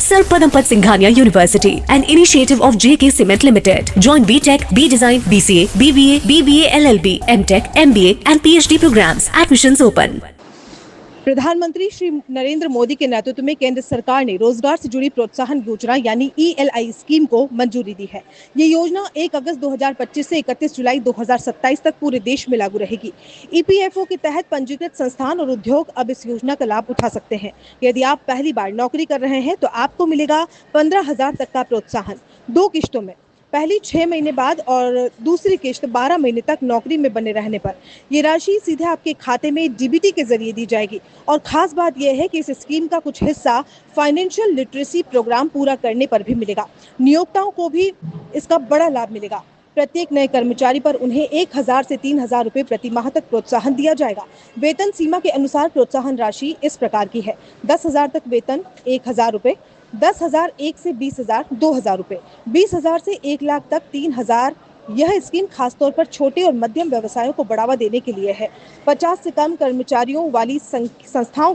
Sir Padampat Singhania University, an initiative of JK Cement Limited. Join BTech, B Design, BCA, BBA, BBA LLB, MTech, MBA and PhD programs. Admissions open. प्रधानमंत्री श्री नरेंद्र मोदी के नेतृत्व में केंद्र सरकार ने रोजगार से जुड़ी प्रोत्साहन योजना यानी ELI स्कीम को मंजूरी दी है। ये योजना 1 अगस्त 2025 से 31 जुलाई 2027 तक पूरे देश में लागू रहेगी। EPFO के तहत पंजीकृत संस्थान और उद्योग अब इस योजना का लाभ उठा सकते हैं। यदि आप पहली बार नौकरी कर रहे हैं तो आपको मिलेगा 15,000 तक का प्रोत्साहन 2 किश्तों में, पहली 6 महीने बाद और दूसरी किश्त 12 महीने तक नौकरी में बने रहने पर। ये राशि सीधे आपके खाते में DBT के जरिए दी जाएगी। और खास बात यह है कि इस स्कीम का कुछ हिस्सा फाइनेंशियल लिटरेसी प्रोग्राम पूरा करने पर भी मिलेगा। नियोक्ताओं को भी इसका बड़ा लाभ मिलेगा। प्रत्येक नए कर्मचारी पर उन्हें 1,000 से 3,000 रुपए प्रति माह तक प्रोत्साहन दिया जाएगा। वेतन सीमा के अनुसार प्रोत्साहन राशि इस प्रकार की है: 10,000 तक वेतन 1,000 रुपए, 10,000 1 से 20,000 2,000 रुपए, 20,000 से 1 लाख तक 3,000। यह स्कीम खासतौर पर छोटे और मध्यम व्यवसायों को बढ़ावा देने के लिए है। 50 से कम कर्मचारियों वाली संस्थाओं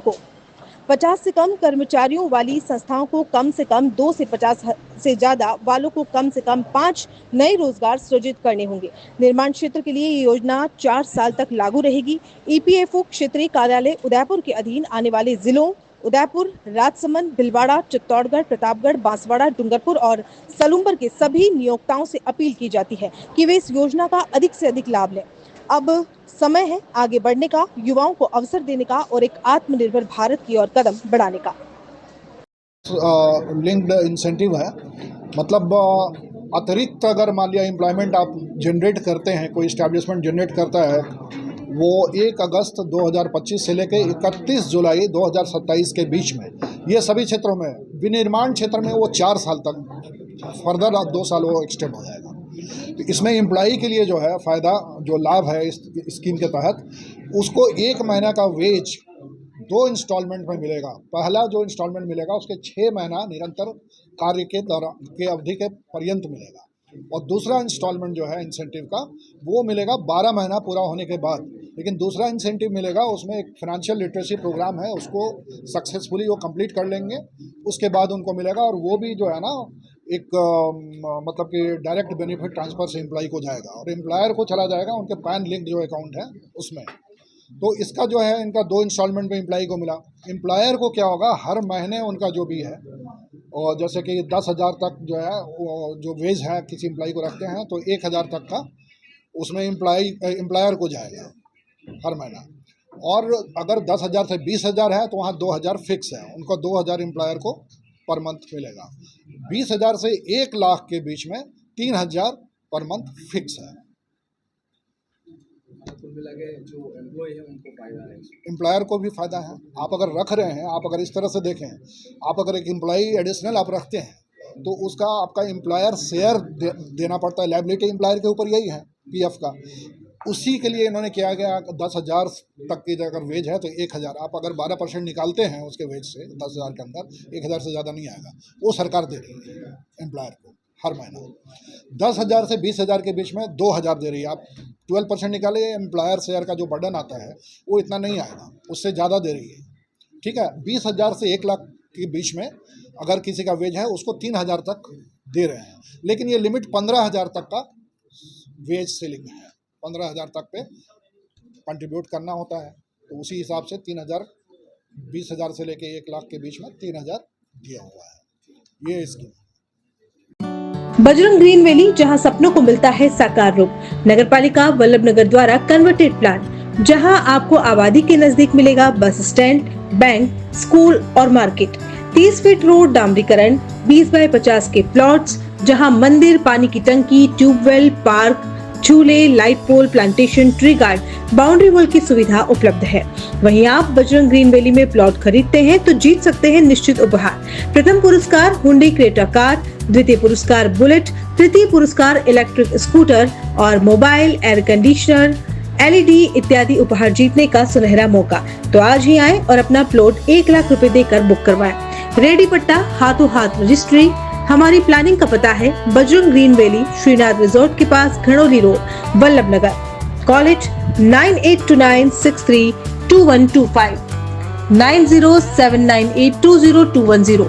को कम से कम 2 से 50 से ज्यादा वालों को कम से कम 5 नए रोजगार सृजित करने होंगे। निर्माण क्षेत्र के लिए ये योजना 4 साल तक लागू रहेगी। EPFO क्षेत्रीय कार्यालय उदयपुर के अधीन आने वाले जिलों उदयपुर, राजसमंद, भीलवाड़ा, चित्तौड़गढ़, प्रतापगढ़, बांसवाड़ा, डूंगरपुर और सलूम्बर के सभी नियोक्ताओं से अपील की जाती है कि वे इस योजना का अधिक से अधिक लाभ लें। अब समय है आगे बढ़ने का, युवाओं को अवसर देने का और एक आत्मनिर्भर भारत की ओर कदम बढ़ाने का। लिंक्ड इंसेंटिव है, मतलब अतिरिक्त अगर मान लिया एम्प्लॉयमेंट आप जनरेट करते हैं, कोई इस्टेब्लिशमेंट जनरेट करता है, वो 1 अगस्त 2025 से लेकर 31 जुलाई 2027 के बीच में ये सभी क्षेत्रों में, विनिर्माण क्षेत्र में वो 4 साल तक, फर्दर 2 साल वो एक्सटेंड हो जाएगा। तो इसमें एम्प्लॉई के लिए जो है फ़ायदा, जो लाभ है इस स्कीम के तहत, उसको 1 महीना का वेज 2 इंस्टॉलमेंट में मिलेगा। पहला जो इंस्टॉलमेंट मिलेगा उसके 6 महीना निरंतर कार्य के दौरान के अवधि के पर्यंत मिलेगा, और दूसरा इंस्टॉलमेंट जो है इंसेंटिव का वो मिलेगा 12 महीना पूरा होने के बाद। लेकिन दूसरा इंसेंटिव मिलेगा, उसमें एक फाइनेंशियल लिटरेसी प्रोग्राम है, उसको सक्सेसफुली वो कंप्लीट कर लेंगे, उसके बाद उनको मिलेगा। और वो भी जो है ना एक मतलब कि डायरेक्ट बेनिफिट ट्रांसफ़र से एम्प्लॉय को जाएगा और एम्प्लॉयर को चला जाएगा उनके पैन लिंक जो अकाउंट है उसमें। तो इसका जो है इनका 2 इंस्टॉलमेंट में एम्प्लॉय को मिला। एम्प्लॉयर को क्या होगा, हर महीने उनका जो भी है, और जैसे कि 10,000 तक जो है जो वेज है किसी एम्प्लॉय को रखते हैं, तो 1,000 तक का उसमें एम्प्लॉयर को जाएगा हर महीना। और अगर 10,000 से 20,000 है तो वहाँ 2,000 फिक्स है, उनको 2,000 एम्प्लॉयर को पर मंथ मिलेगा। 20,000 से 1 लाख के बीच में 3,000 पर मंथ फिक्स है। जो एम्प्लॉय है उनको फायदा है, एम्प्लॉयर को भी फायदा है। आप अगर रख रहे हैं, आप अगर इस तरह से देखें, आप अगर एक एम्प्लॉई एडिशनल आप रखते हैं तो उसका आपका एम्प्लॉयर शेयर देना पड़ता है। लायबिलिटी एम्प्लॉयर के ऊपर यही है PF का। उसी के लिए इन्होंने किया गया 10,000 तक की अगर वेज है तो 1,000, आप अगर 12% निकालते हैं उसके वेज से 10,000 के अंदर, 1,000 से ज़्यादा नहीं आएगा, वो सरकार दे रही है एम्प्लॉयर को हर महीना। 10,000 से 20,000 के बीच में 2,000 दे रही है। आप 12% निकाले, एम्प्लॉयर शेयर का जो बर्डन आता है वो इतना नहीं आएगा, उससे ज़्यादा दे रही है। ठीक है, 20,000 से 1 लाख के बीच में अगर किसी का वेज है उसको 3,000 तक दे रहे हैं। लेकिन ये लिमिट 15,000 तक का वेज सीलिंग है, 15,000 तक पे कंट्रीब्यूट करना होता है। तो उसी हिसाब से 3,000, 20,000 से लेके 1 लाख के बीच में 3,000 दिया हुआ है। ये स्कीम बजरंग ग्रीन वैली, जहां सपनों को मिलता है साकार रूप। नगरपालिका वल्लभ नगर द्वारा कन्वर्टेड प्लान, जहां आपको आबादी के नजदीक मिलेगा बस स्टैंड, बैंक, स्कूल और मार्केट। 30 फीट रोड डामरीकरण, 20 बाय 50 के प्लॉट्स, जहां मंदिर, पानी की टंकी, ट्यूबवेल, पार्क, झूले, light pole, plantation, tree guard, boundary wall की सुविधा उपलब्ध है। वहीं आप बजरंग ग्रीन वैली में प्लॉट खरीदते हैं तो जीत सकते हैं निश्चित उपहार। प्रथम पुरस्कार हुंडई क्रेटा कार, द्वितीय पुरस्कार बुलेट, तृतीय पुरस्कार इलेक्ट्रिक स्कूटर और मोबाइल, एयर कंडीशनर, LED इत्यादि उपहार जीतने का सुनहरा मौका। तो आज ही आए और अपना प्लॉट 1 लाख रुपए देकर बुक करवाएं। रेडी पट्टा, हाथों हाथ रजिस्ट्री। हमारी प्लानिंग का पता है Bajrang green valley, Shrinath resort के पास, घड़ोली रोड, वल्लभ नगर। कॉलेज 9829632125, 9079820210।